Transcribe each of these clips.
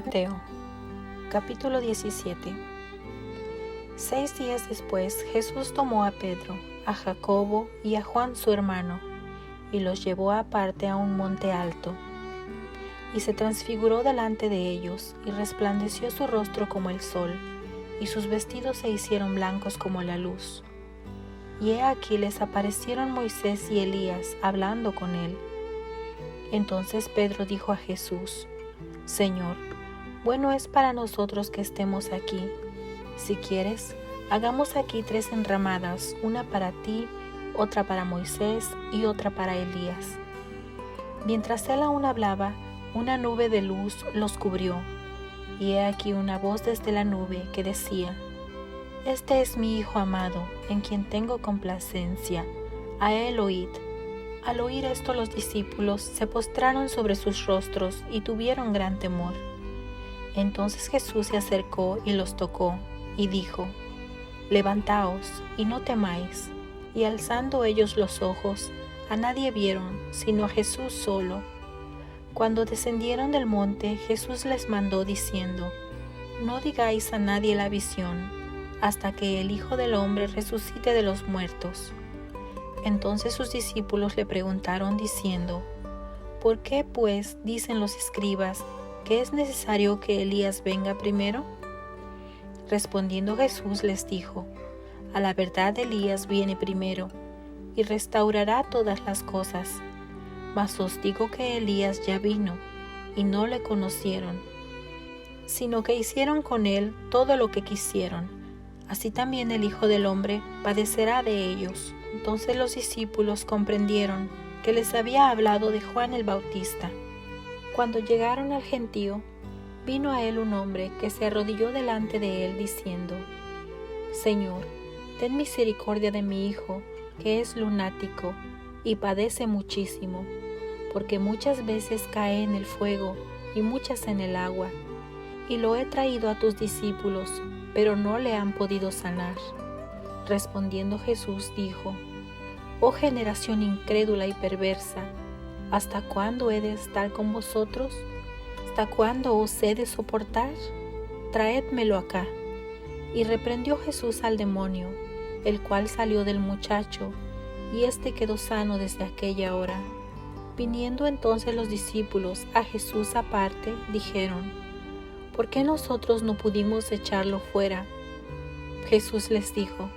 Mateo, capítulo 17. 6 días después, Jesús tomó a Pedro, a Jacobo y a Juan su hermano, y los llevó aparte a un monte alto. Y se transfiguró delante de ellos, y resplandeció su rostro como el sol, y sus vestidos se hicieron blancos como la luz. Y he aquí les aparecieron Moisés y Elías hablando con él. Entonces Pedro dijo a Jesús: Señor, bueno es para nosotros que estemos aquí. Si quieres, hagamos aquí 3 enramadas, una para ti, otra para Moisés y otra para Elías. Mientras él aún hablaba, una nube de luz los cubrió, y he aquí una voz desde la nube que decía: Este es mi Hijo amado, en quien tengo complacencia, a él oíd. Al oír esto, los discípulos se postraron sobre sus rostros y tuvieron gran temor. Entonces Jesús se acercó y los tocó, y dijo: Levantaos, y no temáis. Y alzando ellos los ojos, a nadie vieron, sino a Jesús solo. Cuando descendieron del monte, Jesús les mandó diciendo: No digáis a nadie la visión, hasta que el Hijo del Hombre resucite de los muertos. Entonces sus discípulos le preguntaron diciendo: ¿Por qué pues dicen los escribas que es necesario que Elías venga primero? Respondiendo Jesús les dijo: A la verdad Elías viene primero, y restaurará todas las cosas. Mas os digo que Elías ya vino, y no le conocieron, sino que hicieron con él todo lo que quisieron. Así también el Hijo del Hombre padecerá de ellos. Entonces los discípulos comprendieron que les había hablado de Juan el Bautista. Cuando llegaron al gentío, vino a él un hombre que se arrodilló delante de él diciendo: Señor, ten misericordia de mi hijo, que es lunático y padece muchísimo, porque muchas veces cae en el fuego y muchas en el agua. Y lo he traído a tus discípulos, pero no le han podido sanar. Respondiendo Jesús dijo: Oh generación incrédula y perversa, ¿hasta cuándo he de estar con vosotros? ¿Hasta cuándo os he de soportar? Traédmelo acá. Y reprendió Jesús al demonio, el cual salió del muchacho, y éste quedó sano desde aquella hora. Viniendo entonces los discípulos a Jesús aparte, dijeron: ¿Por qué nosotros no pudimos echarlo fuera? Jesús les dijo: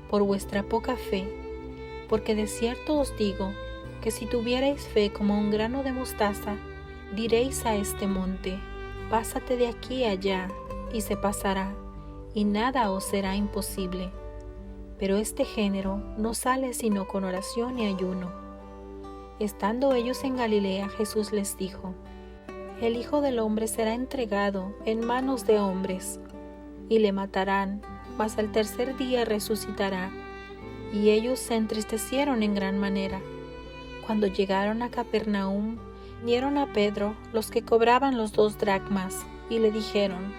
Por vuestra poca fe, porque de cierto os digo que si tuvierais fe como un grano de mostaza, diréis a este monte: Pásate de aquí allá, y se pasará, y nada os será imposible. Pero este género no sale sino con oración y ayuno. Estando ellos en Galilea, Jesús les dijo: El Hijo del Hombre será entregado en manos de hombres, y le matarán, mas al tercer día resucitará. Y ellos se entristecieron en gran manera. Cuando llegaron a Capernaum, vinieron a Pedro los que cobraban los 2 dracmas, y le dijeron: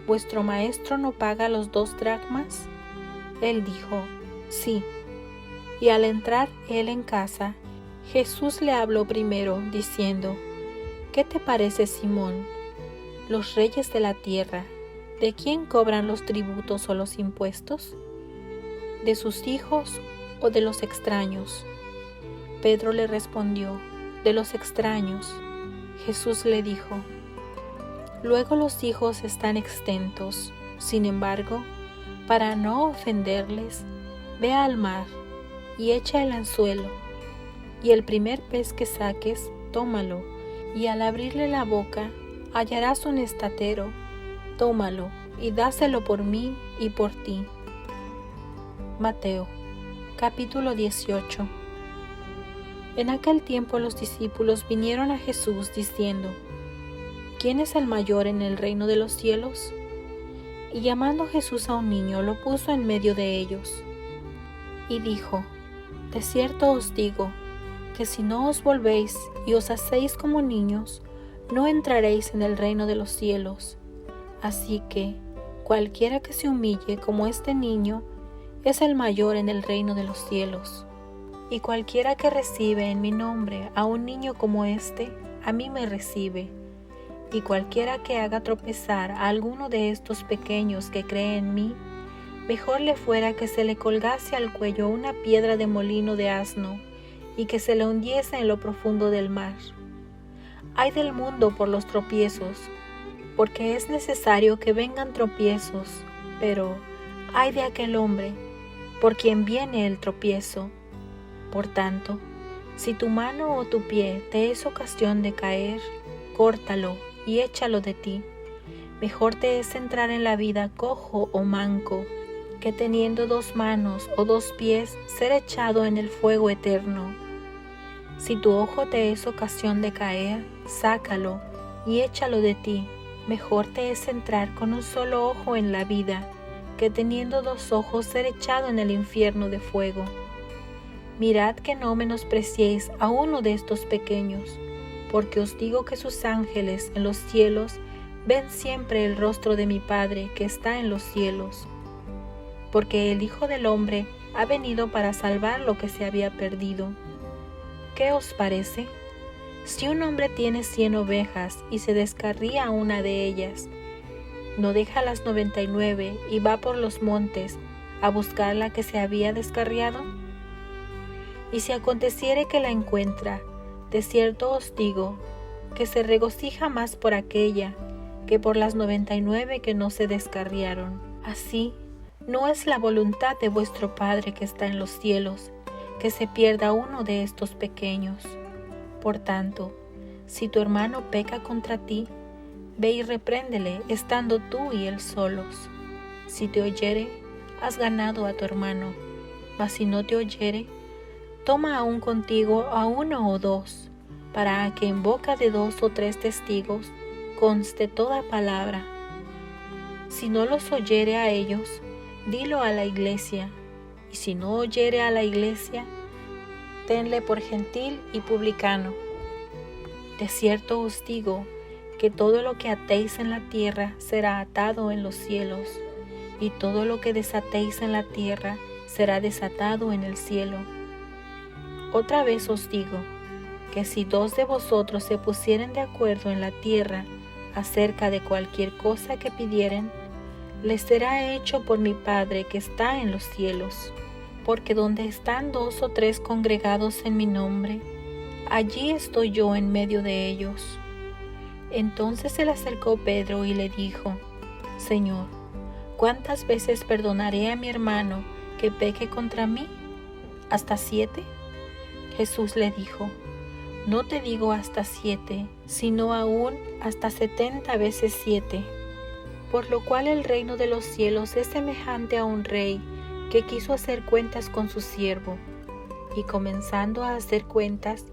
¿Vuestro maestro no paga los 2 dracmas? Él dijo: Sí. Y al entrar él en casa, Jesús le habló primero, diciendo: ¿Qué te parece, Simón? Los reyes de la tierra, ¿de quién cobran los tributos o los impuestos? ¿De sus hijos o de los extraños? Pedro le respondió: De los extraños. Jesús le dijo: Luego los hijos están exentos. Sin embargo, para no ofenderles, ve al mar y echa el anzuelo, y el primer pez que saques, tómalo, y al abrirle la boca, hallarás un estatero. Tómalo y dáselo por mí y por ti. Mateo, capítulo 18. En aquel tiempo los discípulos vinieron a Jesús diciendo: ¿Quién es el mayor en el reino de los cielos? Y llamando Jesús a un niño, lo puso en medio de ellos, y dijo: De cierto os digo, que si no os volvéis y os hacéis como niños, no entraréis en el reino de los cielos. Así que, cualquiera que se humille como este niño, es el mayor en el reino de los cielos. Y cualquiera que recibe en mi nombre a un niño como este, a mí me recibe. y cualquiera que haga tropezar a alguno de estos pequeños que cree en mí, mejor le fuera que se le colgase al cuello una piedra de molino de asno y que se le hundiese en lo profundo del mar. Ay del mundo por los tropiezos, porque es necesario que vengan tropiezos, pero ay de aquel hombre por quien viene el tropiezo. Por tanto, si tu mano o tu pie te es ocasión de caer, córtalo y échalo de ti. Mejor te es entrar en la vida cojo o manco, que teniendo 2 manos o 2 pies ser echado en el fuego eterno. Si tu ojo te es ocasión de caer, sácalo y échalo de ti. Mejor te es entrar con un solo ojo en la vida, que teniendo 2 ojos ser echado en el infierno de fuego. Mirad que no menospreciéis a uno de estos pequeños, porque os digo que sus ángeles en los cielos ven siempre el rostro de mi Padre que está en los cielos. Porque el Hijo del Hombre ha venido para salvar lo que se había perdido. ¿Qué os parece? Si un hombre tiene 100 ovejas y se descarría una de ellas, ¿no deja las 99 y va por los montes a buscar la que se había descarriado? Y si aconteciere que la encuentra, de cierto os digo, que se regocija más por aquella que por las 99 que no se descarriaron. Así, no es la voluntad de vuestro Padre que está en los cielos, que se pierda uno de estos pequeños. Por tanto, si tu hermano peca contra ti, ve y repréndele estando tú y él solos. Si te oyere, has ganado a tu hermano, mas si no te oyere, toma aún contigo a 1 o 2, para que en boca de 2 o 3 testigos conste toda palabra. Si no los oyere a ellos, dilo a la iglesia, y si no oyere a la iglesia, tenle por gentil y publicano. De cierto os digo que todo lo que atéis en la tierra será atado en los cielos, y todo lo que desatéis en la tierra será desatado en el cielo. Otra vez os digo, que si 2 de vosotros se pusieren de acuerdo en la tierra acerca de cualquier cosa que pidieren, les será hecho por mi Padre que está en los cielos. Porque donde están 2 o 3 congregados en mi nombre, allí estoy yo en medio de ellos. Entonces se le acercó Pedro y le dijo, Señor, ¿cuántas veces perdonaré a mi hermano que peque contra mí? ¿Hasta 7? Jesús le dijo, no te digo hasta 7, sino aún hasta 70 veces 7. Por lo cual el reino de los cielos es semejante a un rey que quiso hacer cuentas con su siervo, y comenzando a hacer cuentas,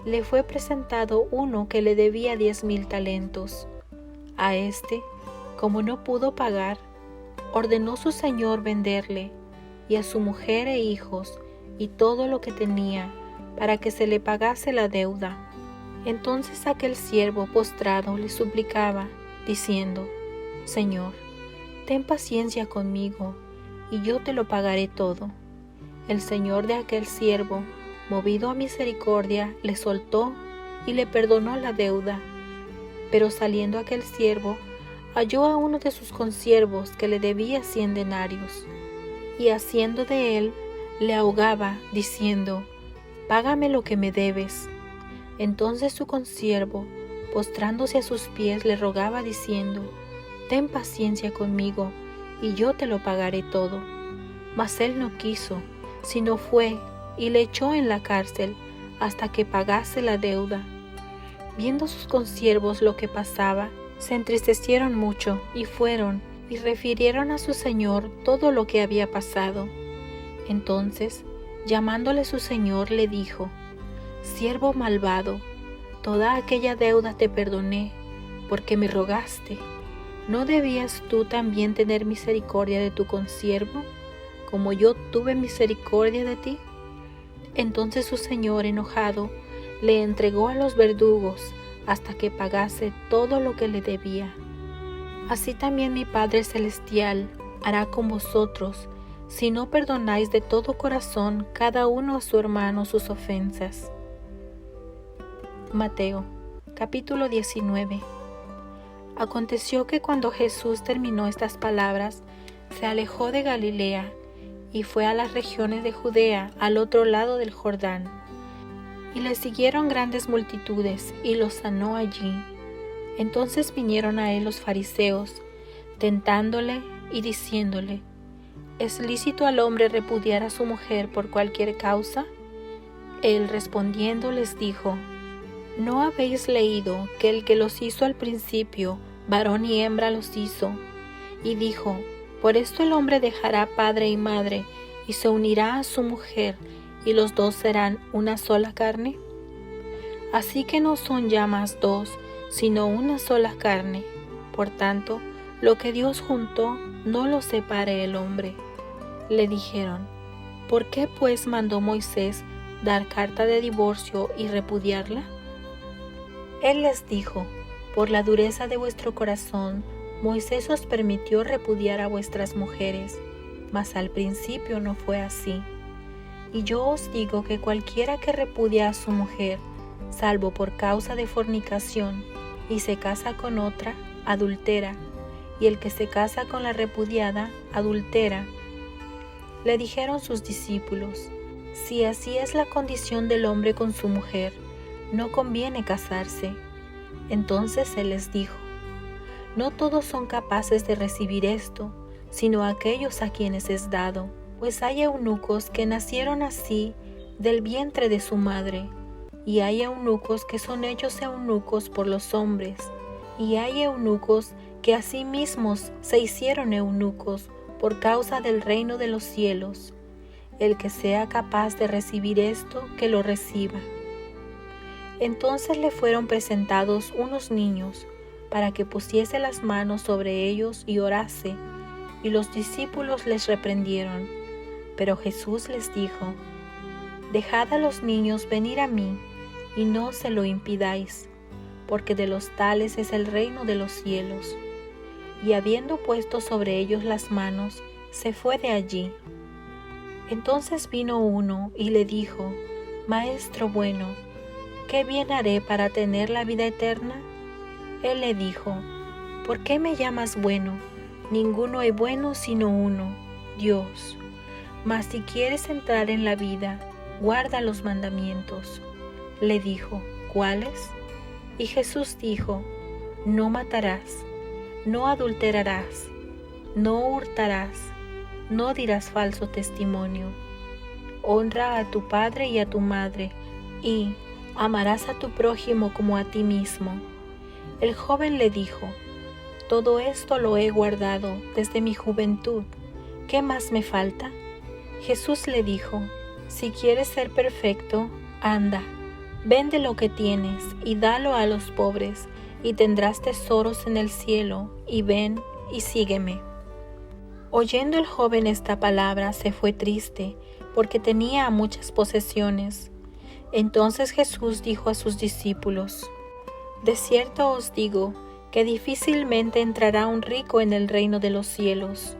le fue presentado uno que le debía 10,000 talentos. A este, como no pudo pagar, ordenó su señor venderle, y a su mujer e hijos, y todo lo que tenía, para que se le pagase la deuda. Entonces aquel siervo postrado le suplicaba, diciendo, Señor, ten paciencia conmigo, y yo te lo pagaré todo. El señor de aquel siervo, movido a misericordia, le soltó y le perdonó la deuda. Pero saliendo aquel siervo, halló a uno de sus consiervos que le debía 100 denarios, y haciendo de él, le ahogaba, diciendo, págame lo que me debes. Entonces su consiervo, postrándose a sus pies, le rogaba, diciendo, ten paciencia conmigo, y yo te lo pagaré todo. Mas él no quiso, sino fue y le echó en la cárcel hasta que pagase la deuda. Viendo sus consiervos lo que pasaba, se entristecieron mucho y fueron y refirieron a su señor todo lo que había pasado. Entonces, llamándole su señor, le dijo, siervo malvado, toda aquella deuda te perdoné, porque me rogaste. ¿No debías tú también tener misericordia de tu consiervo, como yo tuve misericordia de ti? Entonces su señor, enojado, le entregó a los verdugos hasta que pagase todo lo que le debía. Así también mi Padre Celestial hará con vosotros, si no perdonáis de todo corazón cada uno a su hermano sus ofensas. Mateo, capítulo 19, Aconteció que cuando Jesús terminó estas palabras, se alejó de Galilea y fue a las regiones de Judea, al otro lado del Jordán. Y le siguieron grandes multitudes, y los sanó allí. Entonces vinieron a él los fariseos, tentándole y diciéndole: ¿Es lícito al hombre repudiar a su mujer por cualquier causa? Él respondiendo les dijo: ¿No habéis leído que el que los hizo al principio, varón y hembra los hizo? Y dijo: por esto el hombre dejará padre y madre, y se unirá a su mujer, y los dos serán una sola carne. Así que no son ya más dos, sino una sola carne. Por tanto, lo que Dios juntó, no lo separe el hombre. Le dijeron: ¿por qué pues mandó Moisés dar carta de divorcio y repudiarla? Él les dijo: por la dureza de vuestro corazón, Moisés os permitió repudiar a vuestras mujeres, mas al principio no fue así. Y yo os digo que cualquiera que repudia a su mujer, salvo por causa de fornicación, y se casa con otra, adultera, y el que se casa con la repudiada, adultera. Le dijeron sus discípulos: si así es la condición del hombre con su mujer, no conviene casarse. Entonces él les dijo: no todos son capaces de recibir esto, sino aquellos a quienes es dado, pues hay eunucos que nacieron así del vientre de su madre, y hay eunucos que son hechos eunucos por los hombres, y hay eunucos que a sí mismos se hicieron eunucos por causa del reino de los cielos. El que sea capaz de recibir esto, que lo reciba. Entonces le fueron presentados unos niños, para que pusiese las manos sobre ellos y orase, y los discípulos les reprendieron. Pero Jesús les dijo: dejad a los niños venir a mí, y no se lo impidáis, porque de los tales es el reino de los cielos. Y habiendo puesto sobre ellos las manos, se fue de allí. Entonces vino uno y le dijo: Maestro bueno, ¿qué bien haré para tener la vida eterna? Él le dijo: ¿por qué me llamas bueno? Ninguno hay bueno sino uno, Dios. Mas si quieres entrar en la vida, guarda los mandamientos. Le dijo: ¿cuáles? Y Jesús dijo: no matarás, no adulterarás, no hurtarás, no dirás falso testimonio. Honra a tu padre y a tu madre, y amarás a tu prójimo como a ti mismo. El joven le dijo: todo esto lo he guardado desde mi juventud. ¿Qué más me falta? Jesús le dijo: si quieres ser perfecto, anda, vende lo que tienes y dalo a los pobres, y tendrás tesoros en el cielo, y ven y sígueme. Oyendo el joven esta palabra, se fue triste, porque tenía muchas posesiones. Entonces Jesús dijo a sus discípulos: de cierto os digo, que difícilmente entrará un rico en el reino de los cielos.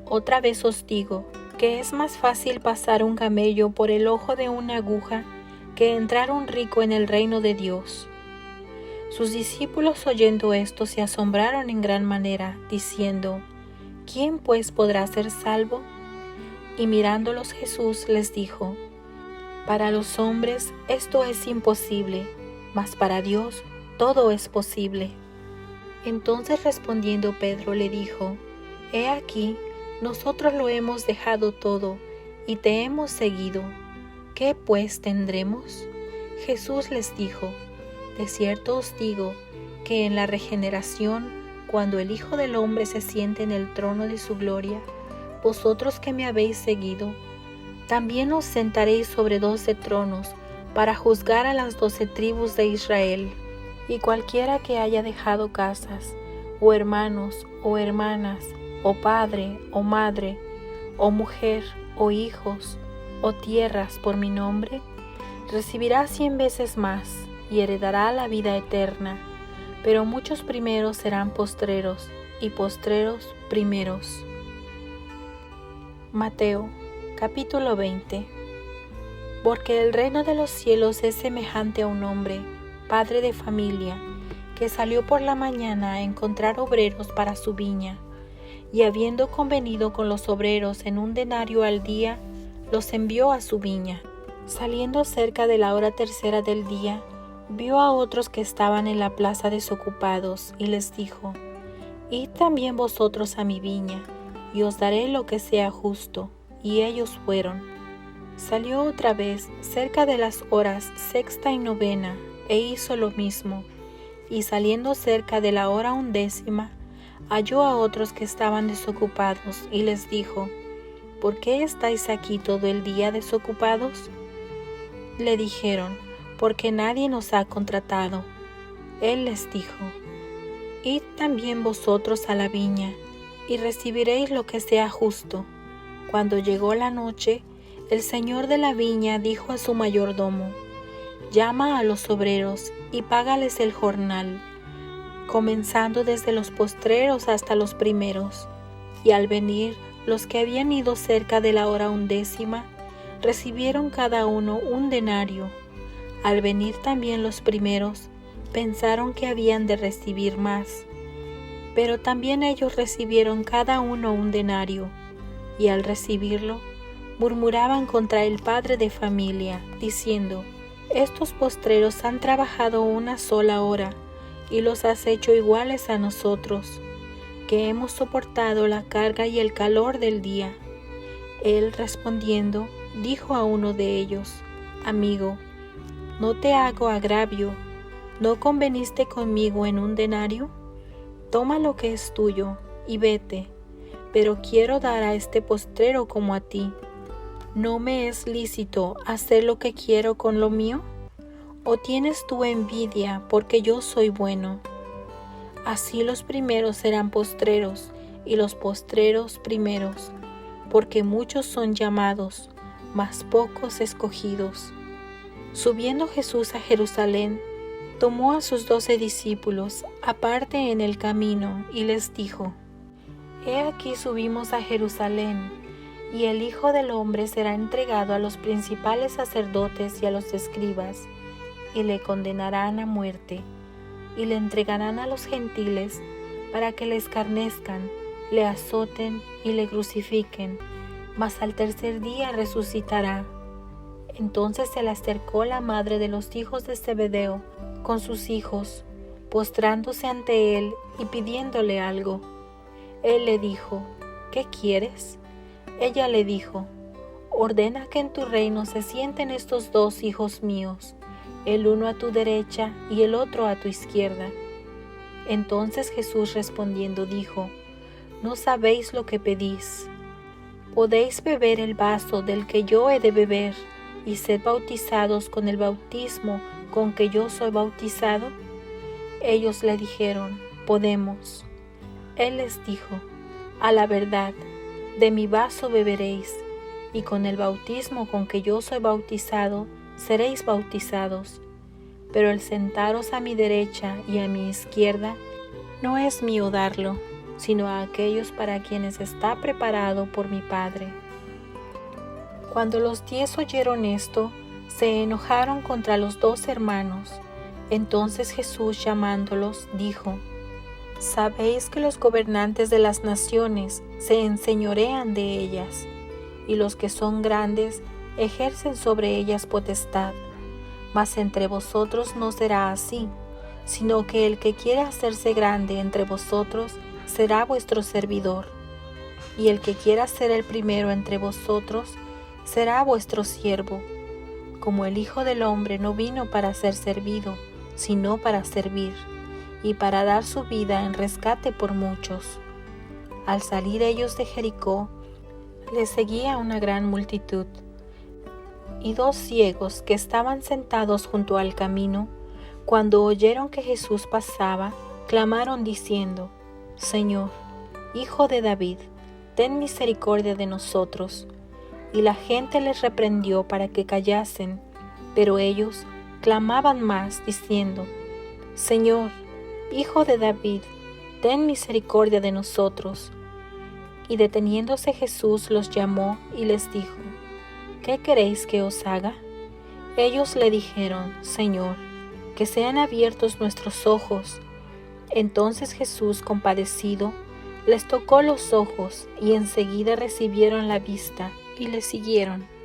Otra vez os digo, que es más fácil pasar un camello por el ojo de una aguja, que entrar un rico en el reino de Dios. Sus discípulos, oyendo esto, se asombraron en gran manera, diciendo: ¿quién pues podrá ser salvo? Y mirándolos Jesús les dijo: para los hombres esto es imposible, mas para Dios todo es posible. Entonces respondiendo Pedro le dijo: he aquí, nosotros lo hemos dejado todo, y te hemos seguido. ¿Qué pues tendremos? Jesús les dijo: de cierto os digo, que en la regeneración, cuando el Hijo del Hombre se siente en el trono de su gloria, vosotros que me habéis seguido, también os sentaréis sobre 12 tronos, para juzgar a las 12 tribus de Israel. Y cualquiera que haya dejado casas, o hermanos, o hermanas, o padre, o madre, o mujer, o hijos, o tierras por mi nombre, recibirá 100 veces más, y heredará la vida eterna. Pero muchos primeros serán postreros, y postreros primeros. Mateo, capítulo 20. Porque el reino de los cielos es semejante a un hombre, padre de familia, que salió por la mañana a encontrar obreros para su viña, y habiendo convenido con los obreros en 1 denario al día, los envió a su viña. Saliendo cerca de la hora tercera del día, vio a otros que estaban en la plaza desocupados, y les dijo: Id también vosotros a mi viña, y os daré lo que sea justo. Y ellos fueron. Salió otra vez cerca de las horas sexta y novena, e hizo lo mismo. Y saliendo cerca de la hora 11, halló a otros que estaban desocupados, y les dijo: ¿Por qué estáis aquí todo el día desocupados? Le dijeron: porque nadie nos ha contratado. Él les dijo: Id también vosotros a la viña, y recibiréis lo que sea justo. Cuando llegó la noche, el señor de la viña dijo a su mayordomo: Llama a los obreros y págales el jornal, comenzando desde los postreros hasta los primeros. Y al venir los que habían ido cerca de la hora 11, recibieron cada uno 1 denario. Al venir también los primeros, pensaron que habían de recibir más, pero también ellos recibieron cada uno 1 denario, y al recibirlo, murmuraban contra el padre de familia, diciendo: Estos postreros han trabajado 1 sola hora, y los has hecho iguales a nosotros, que hemos soportado la carga y el calor del día. Él, respondiendo, dijo a uno de ellos: Amigo, no te hago agravio, ¿no conveniste conmigo en 1 denario? Toma lo que es tuyo y vete, pero quiero dar a este postrero como a ti. ¿No me es lícito hacer lo que quiero con lo mío? ¿O tienes tú envidia porque yo soy bueno? Así los primeros serán postreros, y los postreros primeros, porque muchos son llamados, mas pocos escogidos. Subiendo Jesús a Jerusalén, tomó a sus 12 discípulos aparte en el camino, y les dijo: He aquí subimos a Jerusalén, y el Hijo del Hombre será entregado a los principales sacerdotes y a los escribas, y le condenarán a muerte, y le entregarán a los gentiles para que le escarnezcan, le azoten y le crucifiquen, mas al tercer día resucitará. Entonces se le acercó la madre de los hijos de Zebedeo con sus hijos, postrándose ante él y pidiéndole algo. Él le dijo: ¿Qué quieres? Ella le dijo: Ordena que en tu reino se sienten estos 2 hijos míos, el uno a tu derecha y el otro a tu izquierda. Entonces Jesús respondiendo dijo: No sabéis lo que pedís. ¿Podéis beber el vaso del que yo he de beber, y ser bautizados con el bautismo con que yo soy bautizado? Ellos le dijeron: Podemos. Él les dijo: A la verdad, de mi vaso beberéis, y con el bautismo con que yo soy bautizado seréis bautizados. Pero el sentaros a mi derecha y a mi izquierda no es mío darlo, sino a aquellos para quienes está preparado por mi Padre. Cuando los 10 oyeron esto, se enojaron contra los 2 hermanos. Entonces Jesús, llamándolos, dijo: Sabéis que los gobernantes de las naciones se enseñorean de ellas, y los que son grandes ejercen sobre ellas potestad. Mas entre vosotros no será así, sino que el que quiera hacerse grande entre vosotros será vuestro servidor, y el que quiera ser el primero entre vosotros será vuestro siervo. Como el Hijo del Hombre no vino para ser servido, sino para servir, y para dar su vida en rescate por muchos. Al salir ellos de Jericó, les seguía una gran multitud, y 2 ciegos que estaban sentados junto al camino, cuando oyeron que Jesús pasaba, clamaron diciendo: Señor, Hijo de David, ten misericordia de nosotros. Y la gente les reprendió para que callasen, pero ellos clamaban más, diciendo: Señor, Hijo de David, ten misericordia de nosotros. Y deteniéndose Jesús los llamó y les dijo: ¿Qué queréis que os haga? Ellos le dijeron: Señor, que sean abiertos nuestros ojos. Entonces Jesús, compadecido, les tocó los ojos, y enseguida recibieron la vista y le siguieron.